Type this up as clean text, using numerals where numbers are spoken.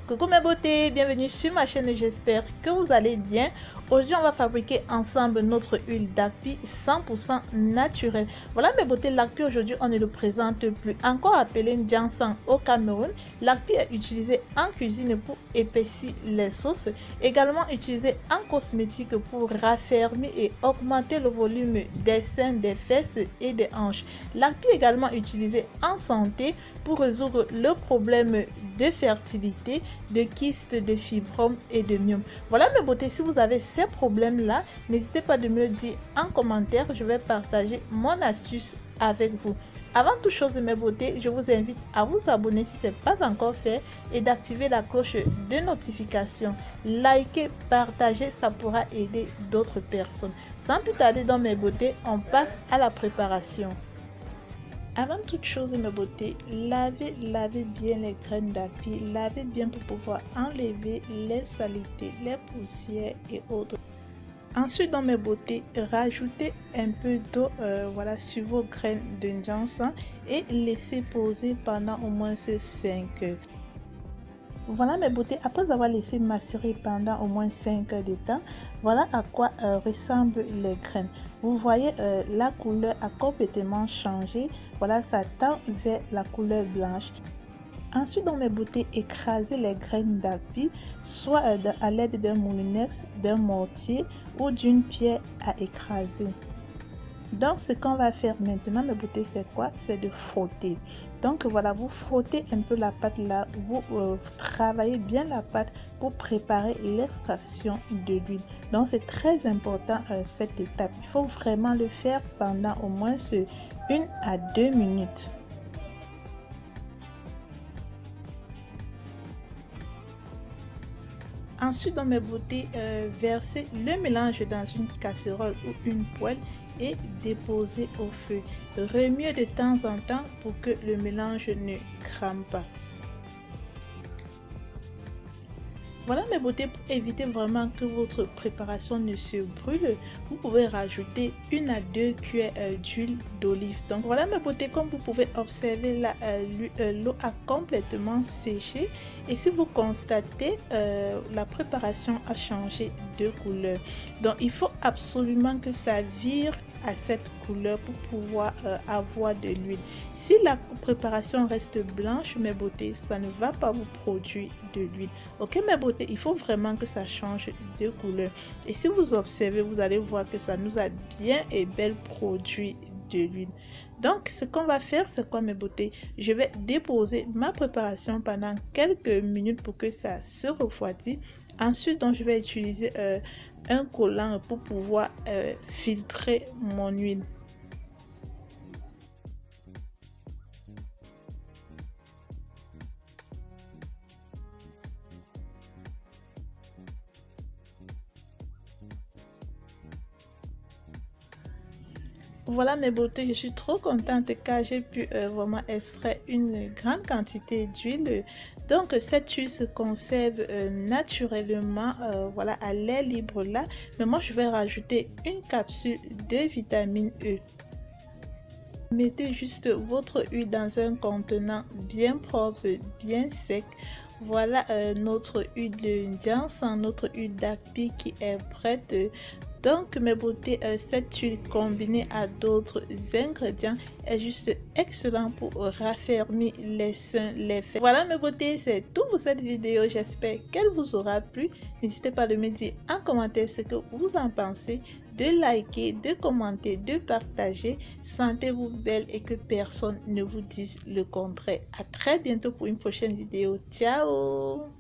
Coucou mes beautés, bienvenue sur ma chaîne, j'espère que vous allez bien. Aujourd'hui on va fabriquer ensemble notre huile d'Akpi 100% naturelle. Voilà mes beautés, l'Akpi aujourd'hui on ne le présente plus. Encore appelé Ndiansang au Cameroun, l'Akpi est utilisé en cuisine pour épaissir les sauces, également utilisé en cosmétique pour raffermir et augmenter le volume des seins, des fesses et des hanches. L'Akpi est également utilisé en santé pour résoudre le problème de fertilité, de kystes, de fibromes et de myome. Voilà mes beautés, si vous avez ces problèmes là, n'hésitez pas de me le dire en commentaire, je vais partager mon astuce avec vous. Avant toute chose mes beautés, je vous invite à vous abonner si ce n'est pas encore fait et d'activer la cloche de notification. Likez, partagez, ça pourra aider d'autres personnes. Sans plus tarder dans mes beautés, on passe à la préparation. Avant toute chose mes beautés, lavez bien les graines d'Akpi, lavez bien pour pouvoir enlever les saletés, les poussières et autres. Ensuite dans mes beautés, rajoutez un peu d'eau voilà, sur vos graines de Ndiansang et laissez poser pendant au moins 5 heures. Voilà mes beautés, après avoir laissé macérer pendant au moins 5 heures de temps, voilà à quoi ressemblent les graines. Vous voyez, la couleur a complètement changé. Voilà, ça tend vers la couleur blanche. Ensuite, dans mes beautés, écrasez les graines d'Akpi, soit à l'aide d'un moulinex, d'un mortier ou d'une pierre à écraser. Donc ce qu'on va faire maintenant mes beautés, c'est quoi? C'est de frotter. Donc voilà, vous frottez un peu la pâte là, vous travaillez bien la pâte pour préparer l'extraction de l'huile. Donc c'est très important cette étape, il faut vraiment le faire pendant au moins 1 à 2 minutes. Ensuite dans mes beautés, versez le mélange dans une casserole ou une poêle et déposer au feu. Remuez de temps en temps pour que le mélange ne crame pas. Voilà mes beautés, pour éviter vraiment que votre préparation ne se brûle, vous pouvez rajouter 1 à 2 cuillères d'huile d'olive. Donc voilà mes beautés, comme vous pouvez observer là, l'eau a complètement séché et si vous constatez, la préparation a changé de couleur. Donc il faut absolument que ça vire à cette couleur pour pouvoir avoir de l'huile. Si la préparation reste blanche mes beautés, ça ne va pas vous produire de l'huile. Ok mes beautés, il faut vraiment que ça change de couleur et si vous observez, vous allez voir que ça nous a bien et belle produit de l'huile. Donc ce qu'on va faire, c'est quoi mes beautés? Je vais déposer ma préparation pendant quelques minutes pour que ça se refroidisse. Ensuite donc je vais utiliser un collant pour pouvoir filtrer mon huile. Voilà mes beautés, je suis trop contente car j'ai pu vraiment extraire une grande quantité d'huile. Donc cette huile se conserve naturellement voilà, à l'air libre là. Mais moi je vais rajouter une capsule de vitamine E. Mettez juste votre huile dans un contenant bien propre, bien sec. Voilà notre huile de Ndiansang, notre huile d'Akpi qui est prête. Donc mes beautés, cette huile combinée à d'autres ingrédients est juste excellent pour raffermir les seins, les fesses. Voilà mes beautés, c'est tout pour cette vidéo. J'espère qu'elle vous aura plu. N'hésitez pas à me dire en commentaire ce que vous en pensez, de liker, de commenter, de partager. Sentez-vous belle et que personne ne vous dise le contraire. À très bientôt pour une prochaine vidéo. Ciao!